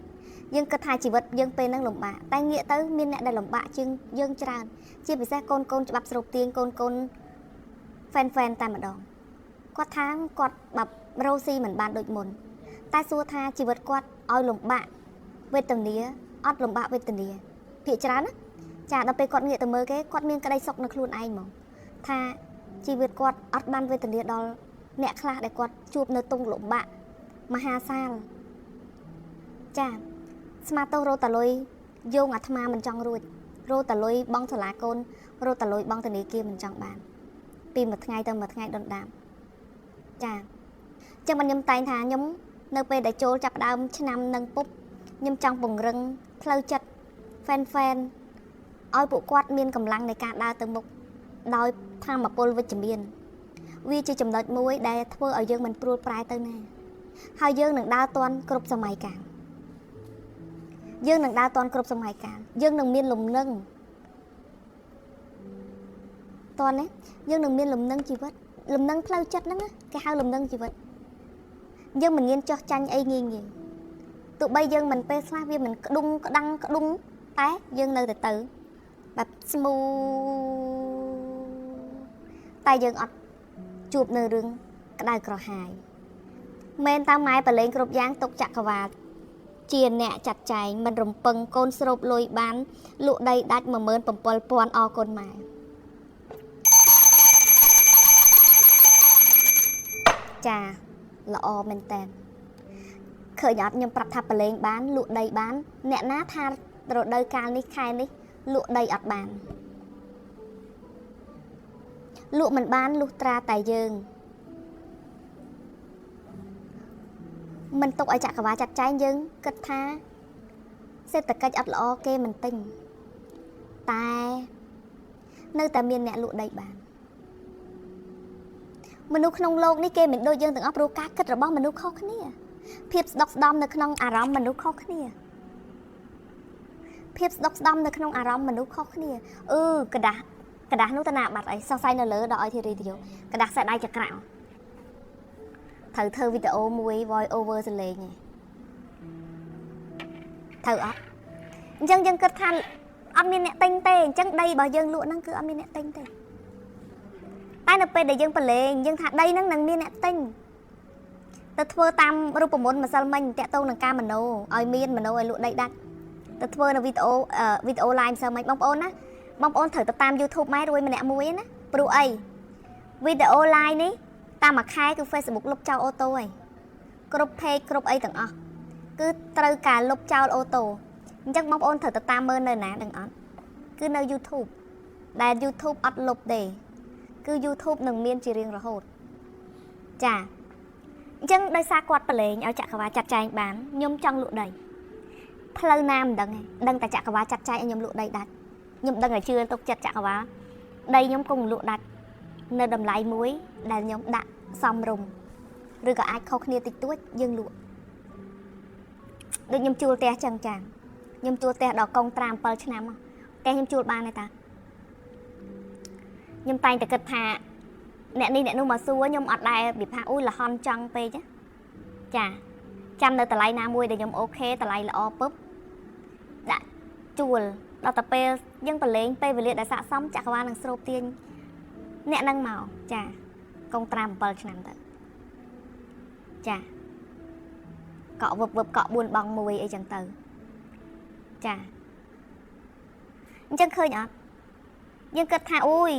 យើងគិតថាជីវិតយើងពេលហ្នឹងលំបាកតែងាកទៅមានអ្នកដែលលំបាកជាងយើងច្រើនជាពិសេសកូនច្បាប់ស្រូបទាញកូនហ្វេនតែម្ដងគាត់ថាគាត់แบบរស់ស៊ីមិនបានដូចមុនតែសួរថាជីវិតគាត់ឲ្យលំបាកវេទនាអត់លំបាកវេទនាភាគច្រើនណាចាដល់ពេលគាត់ងាកទៅមើលគេគាត់មានក្តីសុខនៅខ្លួនឯងហ្មងថាជីវិតគាត់អត់បានវេទនាដល់អ្នកខ្លះដែលគាត់ជួបនៅទងលំបាកមហាសាលចាស្មាតោរោតាលុយយោងអាត្មាមិនចង់រួចរោតាលុយបងសាលាកូនរោតាលុយបងធនាគារមិនចង់បានពីមួយថ្ងៃទៅមួយថ្ងៃដុនដាមចាចឹងមិនខ្ញុំតែងថាខ្ញុំនៅពេលដែលចូលចាប់ដើមឆ្នាំនឹងពុបខ្ញុំចង់ពង្រឹងផ្លូវចិត្តហ្វេនឲ្យពួកគាត់មានកម្លាំងនៃការដើរទៅមុខដោយធម៌ពលវិជ្ជមានវាជាចំណុចមួយដែលធ្វើឲ្យយើងមិនព្រួលប្រែទៅណាហើយយើងនឹងដើរទាន់គ្រប់សម័យកាលយើងនឹងមានលំនឹងតើណាយើងនឹងមានលំនឹងជីវិតលំនឹងផ្លូវចិត្តហ្នឹងគេហៅលំនឹងជីវិតយើងមិនញៀនចោះចាញ់អីងាយទោះបីយើងមិនពេលខ្លះវាមិនក្ដុងក្ដាំងក្ដុងតែយើងនៅទៅបែបស្មូតែយើងអត់ជួបនៅរឿងក្តៅក្រហាយមែនតាម៉ែប្រឡែងគ្រប់យ៉ាងទុកចក្រវាលជាអ្នកចាត់ចែងមិនរំពឹងកូនស្រូបលុយបានលក់ដីដាច់ 17000 អរគុណម៉ែចាល្អមែនតើឃើញអត់ខ្ញុំប្រាប់ថាប្រឡែងបានលក់ដីបានអ្នកណាថារដូវកាលនេះខែនេះលក់ដីអត់បានលក់មិនបានលុះត្រាតែយើងមិនទុកឲ្យចក្រវាលចាត់ចែងយើងគិតថាសេដ្ឋកិច្ចអត់ល្អគេមិនទិញតែនៅតែមានអ្នកលក់ដីបានមនុស្សក្នុងโลกនេះគេមិនដូចយើងទាំងអស់ព្រោះការគិតរបស់មនុស្សខុសគ្នាភាពស្ដុកស្ដំនៅក្នុងអារម្មណ៍មនុស្សខុសគ្នាกระดาษនោះតាណាបាត់អីសរសៃនៅលើដល់ឲ្យធីរីទៅกระดาษខ្សែដៃចក្រៅត្រូវធ្វើវីដេអូមួយ voice over សលេងឯងត្រូវអត់អញ្ចឹងយើងគិតថាអត់មានអ្នកទិញទេអញ្ចឹងដីរបស់យើងលក់ហ្នឹងគឺអត់មានអ្នកទិញទេតែនៅពេលដែលយើងប្រឡែងយើងថាដីហ្នឹងនឹងមានអ្នកទិញទៅធ្វើតាមរូបមន្តម្សិលមិញតាក់ទងនឹងការមโนឲ្យមានមโนឲ្យលក់ដីដាច់ទៅធ្វើនៅវីដេអូ live ម្សិលមិញបងប្អូនណាបងប្អូនត្រូវទៅតាម YouTube ម៉ែរួយម្នាក់មួយណាព្រោះអីវីដេអូ live នេះតាមមួយខែគឺ Facebook លុបចោលអូតូហើយគ្រប់ page គ្រប់អីទាំងអស់គឺត្រូវការលុបចោលអូតូអញ្ចឹងបងប្អូនត្រូវទៅតាមមើលនៅណាដឹងអត់គឺនៅ YouTube ដែល YouTube អត់លុបទេគឺ YouTube នឹងមានជារៀងរហូតចាអញ្ចឹងដោយសារគាត់ប្រឡែងឲ្យចក្រវាលចាត់ចែងបានខ្ញុំចង់លក់ដីផ្លូវណាមិនដឹងទេដឹងតែចក្រវាលចាត់ចែងឲ្យខ្ញុំលក់ដីដាច់ខ្ញុំដឹងតែជឿទុកចិត្តចក្រវាលដីខ្ញុំគង់លក់ដាច់នៅតម្លៃមួយដែលខ្ញុំដាក់សមរម្យឬក៏អាចខុសគ្នាតិចតួចយើងលក់ដូចខ្ញុំជួលផ្ទះចឹងចាខ្ញុំជួលផ្ទះដល់កងត្រា7ឆ្នាំផ្ទះខ្ញុំជួលបានទេតាខ្ញុំតែងតែគិតថាអ្នកនេះអ្នកនោះមកសួរខ្ញុំអត់ដែរវាថាអូយលហន់ចង់ពេកចាចាំនៅតម្លៃណាមួយដែលខ្ញុំអូខេតម្លៃល្អពឹបដាក់ជួលដល់តែពេលយើងប្រឡែងពេលវេលាដែលស័ក្តិសមចក្រវាលនឹងស្រូបទាញអ្នកនឹងមកចាកងត្រា7ឆ្នាំទៅចាកក់វឹបកក់4បង1អីចឹងទៅចាអញ្ចឹងឃើញអត់យើងគិតថាអូយ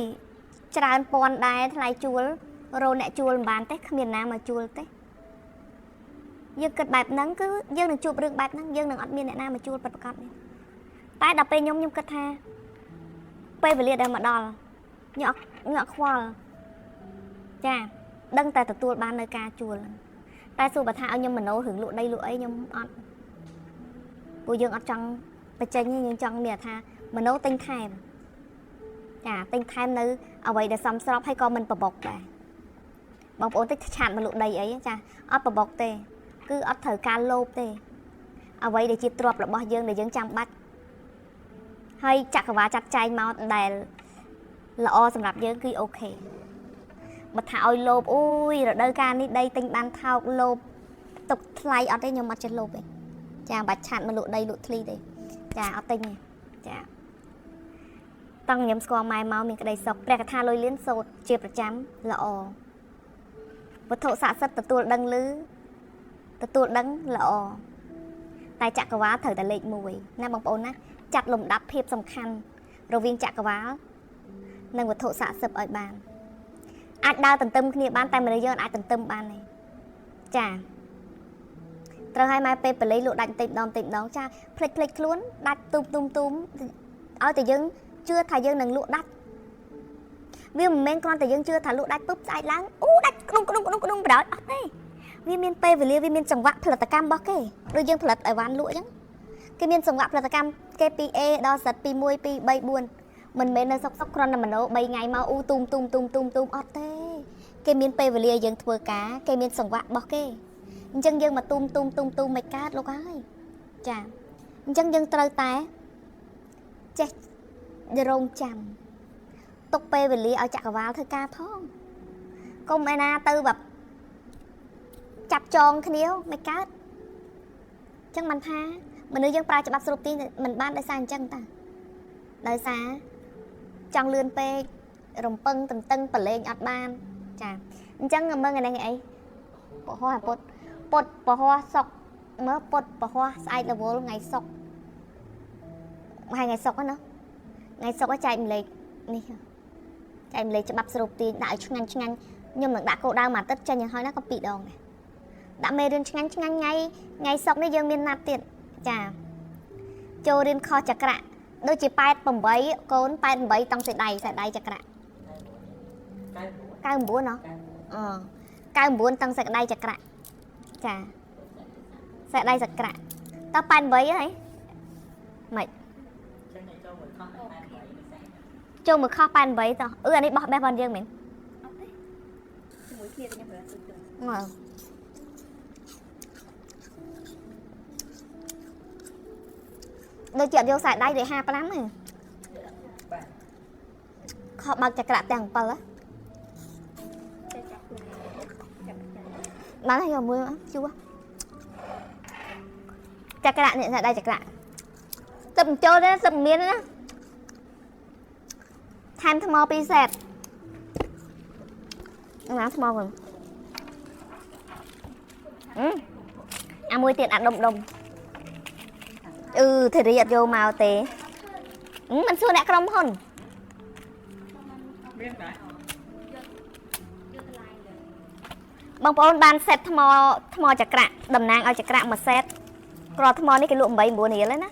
ច្រើនពាន់ដែរថ្លៃជួលរោអ្នកជួលមិនបានទេគ្មានណាមកជួលទេយើងគិតបែបហ្នឹងគឺយើងនឹងជួបរឿងបែបហ្នឹងយើងនឹងអត់មានអ្នកណាមកជួលពិតប្រាកដនេះតែដល់ពេលខ្ញុំគិតថាពេលវេលាដែលមកដល់ខ្ញុំអត់ខ្វល់ចាដឹងតែទទួលបាននៅការជួលតែសួរបើថាឲ្យខ្ញុំមโนរឿងលក់ដីលក់អីខ្ញុំអត់ព្រោះយើងអត់ចង់បញ្ចេញយើងចង់មានថាមโนទិញថែមចាទិញថែមនៅអ្វីដែលសមស្របហើយក៏មិនប្របុកដែរបងប្អូនតិចឆាតមកលក់ដីអីចាអត់ប្របុកទេគឺអត់ត្រូវការលោភទេអ្វីដែលជាទ្រព្យរបស់យើងដែលយើងចាំបាច់ហើយចក្រវាលចាត់ចែងមកដែល ល្អសម្រាប់យើងគឺអូខេបើថាឲ្យលោបអូយរដូវកាលនេះដីទិញបានថោកលោបទុកថ្លៃអត់ទេខ្ញុំអត់ចេះលោបទេចាបាច់ឆាត់មកលក់ដីលក់ធ្លីទេចាអត់ទិញទេចាតាំងខ្ញុំស្គាល់ម៉ែមកមានក្តីសុខព្រះកថាលុយលៀនសូត្រជាប្រចាំល្អវត្ថុស័ក្តិសិទ្ធិទទួលដឹងល្អតែចក្រវាលត្រូវតែលេខ1ណាបងប្អូនណាចាត់លំដាប់ភាពសំខាន់រវាងចក្រវាលនិងវត្ថុស័ក្តិសិទ្ធិឲ្យបានអាចដើរទន្ទឹមគ្នាបានតែមនុស្សយើងអាចទន្ទឹមបានទេចាត្រូវឲ្យម៉ែពេលបល័យលក់ដាច់តិចម្ដងចាផ្លេចខ្លួនដាច់ទុំឲ្យតែយើងជឿថាយើងនឹងលក់ដាច់វាមិនមែនគ្រាន់តែយើងជឿថាលក់ដាច់ពុបស្អែកឡើងអូដាច់ក្ដុងបដ អត់ទេវាមានពេលវេលាវាមានចង្វាក់ផលិតកម្មរបស់គេដូចយើងផលិតអីវ៉ាន់លក់អញ្ចឹងគេមានចង្វាក់ផលិតកម្មគេពី A ដល់ Z ពី1 2 3 4មិនមែននៅសុកគ្រាន់តែមโน3ថ្ងៃមកអ៊ូទុំអត់ទេគេមានពេលវេលាយើងធ្វើការគេមានចង្វាក់របស់គេអញ្ចឹងយើងមកទុំមិនកើតលោកហើយចាអញ្ចឹងយើងត្រូវតែចេះរងចាំទុកពេលវេលាឲ្យចក្រវាលធ្វើការផងកុំឯណាទៅแบบចាប់ចងគ្នាមិនកើតអញ្ចឹងមិនថាមនុស្សយើងប្រើច្បាប់ស្រូបទាញមិនបានដោយសារអញ្ចឹងតាដោយសារចង់លឿនពេករំពឹងតន្ទឹងប្រឡែងអត់បានចាអញ្ចឹងមើលថ្ងៃនេះអីពហោះពុតពហោះសុកមើលពុតពហោះស្អែករវល់ថ្ងៃសុកថ្ងៃសុកណាថ្ងៃសុកចែកម្លេចនេះចែកម្លេចច្បាប់ស្រូបទាញដាក់ឲ្យឆ្ងាញ់ខ្ញុំនឹងដាក់គោដៅមួយអាទិត្យចេញឲ្យណាក៏2ដងដែរដាក់មេរៀនឆ្ងាញ់ថ្ងៃសុកនេះយើងមានណាត់ទៀតចាចូលរៀនខុសចក្រៈដូចជា88កូន88តង់សេដៃចក្រៈ99ណោះ99តង់សេដៃចក្រៈចាសេដៃចក្រៈតើ88ហីម៉េចចូលមកខុស88តោះអានេះបោះបេះបានយើងមែនអត់ទេជាមួយគ្នាខ្ញុំប្រើទូទៅមកដូចជាអត់យកខ្សែដៃដូច55ហ្នឹងខោបើកចក្រៈទាំង7ហ៎បានហើយយកមួយជួចក្រៈនេះខ្សែដៃចក្រៈទឹកបញ្ចូលទេទឹកមានណាថែមថ្ម2សេតណាថ្មវិញអាមួយទៀតអាដុំធារីអត់យកមកទេមិនសួរអ្នកក្រុមហ៊ុនមានដែរបងប្អូនបានសេតថ្មចក្រៈតំណាងឲ្យចក្រៈមួយសេតគ្រាប់ថ្មនេះគេលក់8 9រៀលណា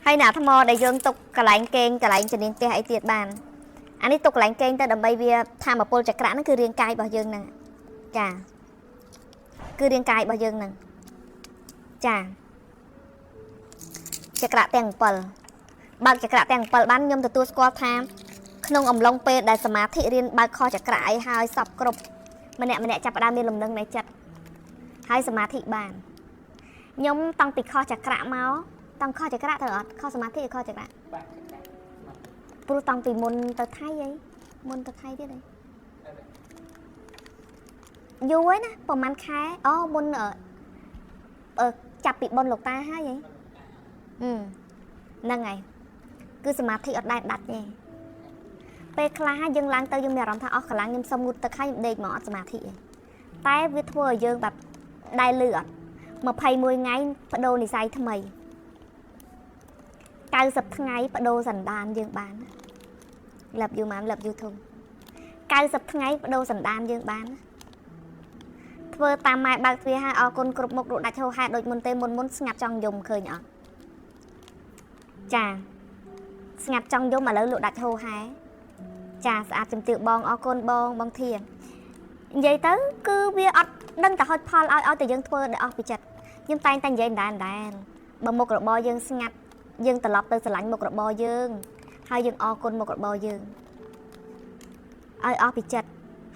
ហើយណាថ្មដែលយើងទុកកន្លែងគេងកន្លែងជំនាញផ្ទះអីទៀតបានអានេះទុកកន្លែងគេងទៅដើម្បីវាធម្មពលចក្រៈហ្នឹងគឺរាងកាយរបស់យើងហ្នឹងចាគឺរាងកាយរបស់យើងហ្នឹងចាចក្រៈទាំង7បើកចក្រៈទាំង7បានខ្ញុំទទួលស្គាល់ថាក្នុងអំឡុងពេលដែលសមាធិរៀនបើកខចក្រៈអីហើយសពគ្រប់ម្នាក់ចាប់ផ្ដើមមានលំនឹងនៃចិត្តហើយសមាធិបានខ្ញុំតាំងពីខចក្រៈមកតាំងខចក្រៈទៅអត់ខសមាធិខចក្រៈព្រោះតាំងពីមុនទៅថៃអីមុនទៅថៃទៀតអីយូរហើយណាប្រហែលខែមុនចាប់ពីបុណ្យលោកតាហើយអីហ្នឹងហើយគឺសមាធិអត់ដែរដាច់ទេពេលខ្លះយើងឡើងទៅយើងមានអារម្មណ៍ថាអស់កម្លាំងខ្ញុំសុំងូតទឹកហើយខ្ញុំដេកមកអត់សមាធិទេតែវាធ្វើឲ្យយើងแบบដែរលឺអត់21ថ្ងៃបដូរនិស័យថ្មី90ថ្ងៃបដូរសន្តានយើងបានលឹបយូម៉ានលឹបយូធំ90ថ្ងៃបដូរសន្តានយើងបានធ្វើតាមម៉ែបើកទ្វារឲ្យអរគុណគ្រប់មុខរត់ដាច់ហោហែដូចមុនទេមុនស្ងាត់ចង់យំឃើញអត់ចាស្ងាត់ចង់យំឥឡូវលក់ដាច់ហោហែចាស្អាតជំទាវបងអរគុណបងធានិយាយទៅគឺវាអត់ដឹងតែហុចផលឲ្យតែយើងធ្វើឲ្យអស់ពីចិត្តខ្ញុំតែងតែនិយាយដែរបើមុខរបរយើងស្ងាត់យើងត្រឡប់ទៅស្រឡាញ់មុខរបរយើងហើយយើងអរគុណមុខរបរយើងឲ្យអស់ពីចិត្ត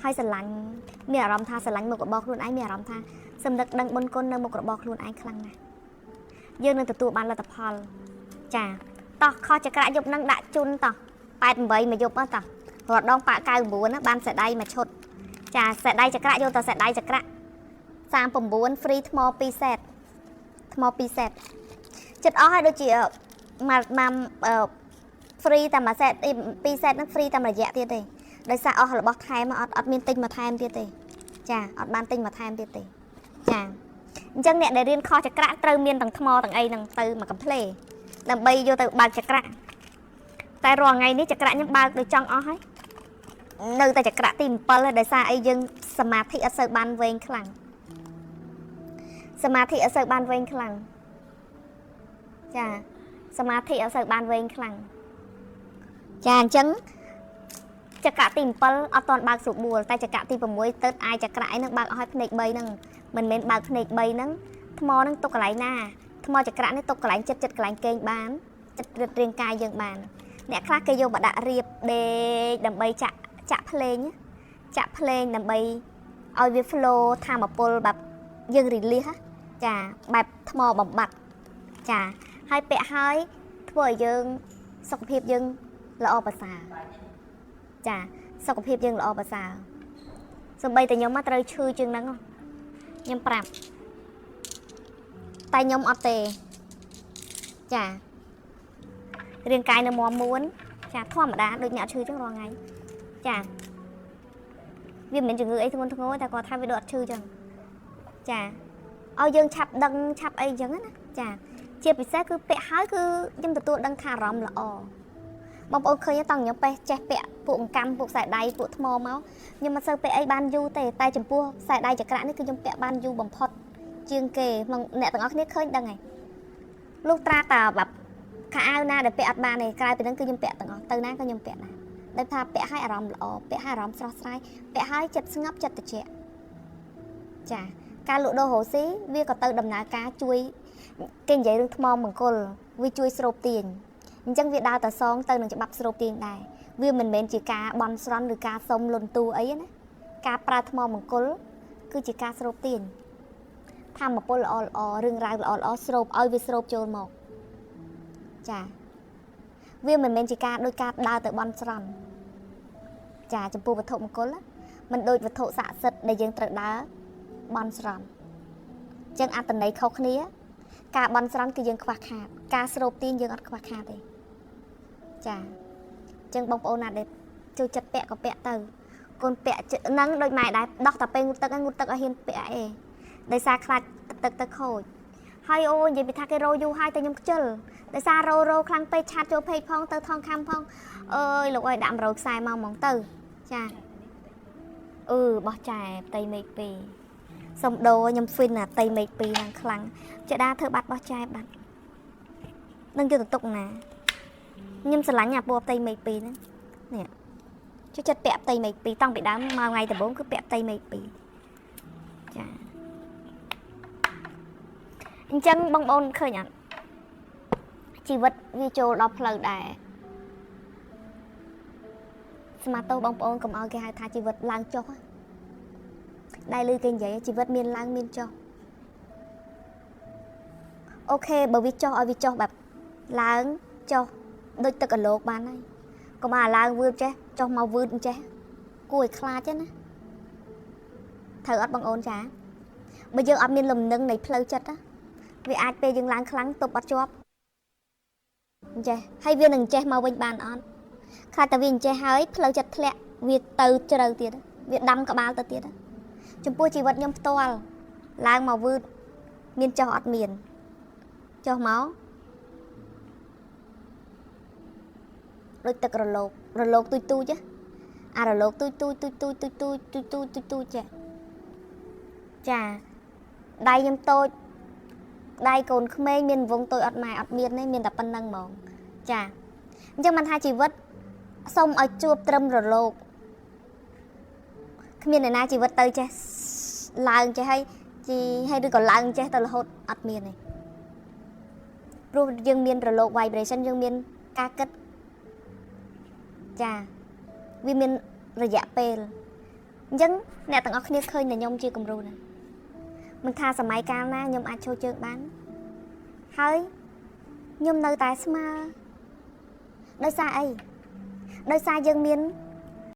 ហើយស្រឡាញ់មានអារម្មណ៍ថាស្រឡាញ់មុខរបរខ្លួនឯងមានអារម្មណ៍ថាសំដឹកដឹងបុណ្យគុណនៅមុខរបរខ្លួនឯងខ្លាំងណាស់យើងនឹងទទួលបានលទ្ធផលចាតោះខចក្រៈយប់នឹងដាក់ជូនតោះ88មកយប់តោះ រត់ដងប៉ា99ណាបានខ្សែដៃមួយឈុតចាខ្សែដៃចក្រាក់យកទៅខ្សែដៃចក្រាក់39 free ថ្ម2 set ថ្ម2 set ចិត្តអស់ហើយដូចជាមក free តែមួយ set 2 set ហ្នឹង free តែរយៈទៀតទេដោយសារអស់របស់ថែមអត់មានទិញមកថែមទៀតទេចាអត់បានទិញមកថែមទៀតទេចាអញ្ចឹងអ្នកដែលរៀនខុសចក្រាក់ត្រូវមានទាំងថ្មទាំងអីហ្នឹងទៅមកកំ pl ដើម្បីយកទៅបើកចក្រាក់តែរាល់ថ្ងៃនេះចក្រាក់ខ្ញុំបើកដូចចង់អស់ហើយនៅតែចក្រាក់ទី7ហើយដោយសារអីយើងសមាធិអត់សូវបានវែងខ្លាំងសមាធិអត់សូវបានវែងខ្លាំងចាសមាធិអត់សូវបានវែងខ្លាំងចាអញ្ចឹងចក្រាក់ទី7អត់ទាន់បើកស្រួលបួលតែចក្រាក់ទី6ទៅអាយចក្រាក់ឯហ្នឹងបើកអស់ឲ្យភ្នែក3ហ្នឹងមិនមែនបើកភ្នែក3ហ្នឹងថ្មហ្នឹងទុកកន្លែងណាថ្មចក្រាក់នេះទុកកន្លែងចិត្តកន្លែងគេងបានចិត្តរាងកាយយើងបានអ្នកខ្លះគេយកមកដាក់រៀបដេកដើម្បីចាក់ភ្លេងដើម្បីឲ្យវា flow ធម៌ពលបែបយើង release ចាបែបថ្មបំបត្តិចាហើយពាក់ហើយធ្វើឲ្យយើងសុខភាពយើងល្អប្រសើរចាសុខភាពយើងល្អប្រសើរសូម្បីតែខ្ញុំមកត្រូវឈឺជាងហ្នឹងខ្ញុំប្រាប់តែខ្ញុំអត់ទេចារាងកាយនៅមាំមួនចាធម្មតាដូចអ្នកអត់ឈឺចឹងរាល់ថ្ងៃចាវាមិនមែនជំងឺអីធ្ងន់ធ្ងរតែគាត់ថាវាដូចអត់ឈឺចឹងចាឲ្យយើងឆាប់ដឹងឆាប់អីចឹងណាចាជាពិសេសគឺពាក់ហើយគឺខ្ញុំទទួលដឹងថាអារម្មណ៍ល្អបងប្អូនឃើញតោះខ្ញុំចេះពាក់ពួកអង្កាំពួកខ្សែដៃពួកថ្មមកខ្ញុំមិនសូវពាក់អីបានយូរទេតែចំពោះខ្សែដៃចក្រាក់នេះគឺខ្ញុំពាក់បានយូរបំផុតជាងគេអ្នកទាំងអស់គ្នាឃើញដឹងហើយលុះត្រាតាแบบខោអាវណាដែលពាក់អត់បានទេក្រៅពីហ្នឹងគឺខ្ញុំពាក់ទាំងអស់ទៅណាក៏ខ្ញុំពាក់ដែរដោយថាពាក់ឲ្យអារម្មណ៍ល្អពាក់ឲ្យអារម្មណ៍ស្រស់ស្រាយពាក់ឲ្យចិត្តស្ងប់ចិត្តត្រជាក់ចាការលក់ដូររ៉ូស៊ីវាក៏ទៅដំណើរការជួយគេនិយាយរឿងថ្មមង្គលវាជួយស្រូបទាញអញ្ចឹងវាដើរតសងទៅនឹងច្បាប់ស្រូបទាញដែរវាមិនមែនជាការបន់ស្រន់ឬការសុំលន់តួអីណាការប្រើថ្មមង្គលគឺជាការស្រូបទាញធម៌ពលល្អរឿងរ៉ាវល្អស្រូបឲ្យវាស្រូបចូលមកចាវាមិនមែនជាការដោយការដើរទៅបន់ស្រន់ចាចំពោះវត្ថុមង្គលមិនដូចវត្ថុស័ក្តិសិទ្ធិដែលយើងត្រូវដើរបន់ស្រន់អញ្ចឹងអត្តន័យខុសគ្នាការបន់ស្រន់គឺយើងខ្វះខាតការស្រូបទាញយើងអត់ខ្វះខាតទេចាអញ្ចឹងបងប្អូនណាដែលចូលចិត្តពាក់ក៏ពាក់ទៅកូនពាក់ហ្នឹងដូចម៉ែដែរដោះតែពេលងូតទឹកឲ្យហ៊ានពាក់អីដោយសារខ្លាចទឹកទៅខូចហើយអូនិយាយពីថាគេរោយូរហើយតែខ្ញុំខ្ជិលដោយសាររោខ្លាំងពេកឆាតចូលពេកផងទៅថងខំផងអើយលោកអើយដាក់100ខ្សែមកហ្មងទៅចាបោះចែផ្ទៃមេឃ2សុំដូរខ្ញុំ fin អាផ្ទៃមេឃ2ហ្នឹងខ្លាំងចេដាធ្វើបាត់បោះចែបាត់នឹងយកទៅទុកណាខ្ញុំស្រឡាញ់អាពណ៌ផ្ទៃមេឃ2ហ្នឹងនេះជួយចិត្តពាក់ផ្ទៃមេឃ2តាំងពីដើមមកថ្ងៃដំបូងគឺពាក់ផ្ទៃមេឃ2ចាអញ្ចឹងបងប្អូនឃើញអត់ជីវិតវាចូលដល់ផ្លូវដែរស្មាតោបងប្អូនកុំឲ្យគេហៅថាជីវិតឡើងចុះដែលឮគេនិយាយជីវិតមានឡើងមានចុះអូខេបើវាចុះឲ្យវាចុះបែបឡើងចុះដូចទឹកអាឡូកបានហើយកុំឲ្យឡើងវឿនចេះចុះមកវឿនអញ្ចេះគួរឲ្យខ្លាចណាត្រូវអត់បងអូនចាបើយើងអត់មានលំនឹងនៃផ្លូវចិត្តវាអាចពេលយើងឡើងខ្លាំងទប់អត់ជាប់អញ្ចេះហើយវានឹងចេះមកវិញបានអត់ខ្លាចតែវាអញ្ចេះហើយផ្លូវចិត្តធ្លាក់វាទៅជ្រៅទៀតវាដាំក្បាលទៅទៀតចំពោះជីវិតខ្ញុំផ្ទាល់ឡើងមកវឺតមានចុះអត់មានចុះមកដូចទឹករលកទូចទូចអារលកទូចចេះចាដៃខ្ញុំតូចដៃកូនក្មេងមានវងតូចអត់ម៉ែអត់មានទេមានតែប៉ុណ្្នឹងហ្មងចាអញ្ចឹងបានថាជីវិតសូមឲ្យជួបត្រឹមរលកគ្មានអ្នកណាជីវិតទៅចេះឡើងចេះហើយឬក៏ឡើងចេះទៅរហូតអត់មានទេព្រោះយើងមានរលក vibration យើងមានការគិតចាវាមានរយៈពេលអញ្ចឹងអ្នកទាំងអស់គ្នាឃើញតែខ្ញុំជាគំរូណាមិនថាសម័យកាលណាខ្ញុំអាចចូលជើងបានហើយខ្ញុំនៅតែស្មើដោយសារអីដោយសារយើងមាន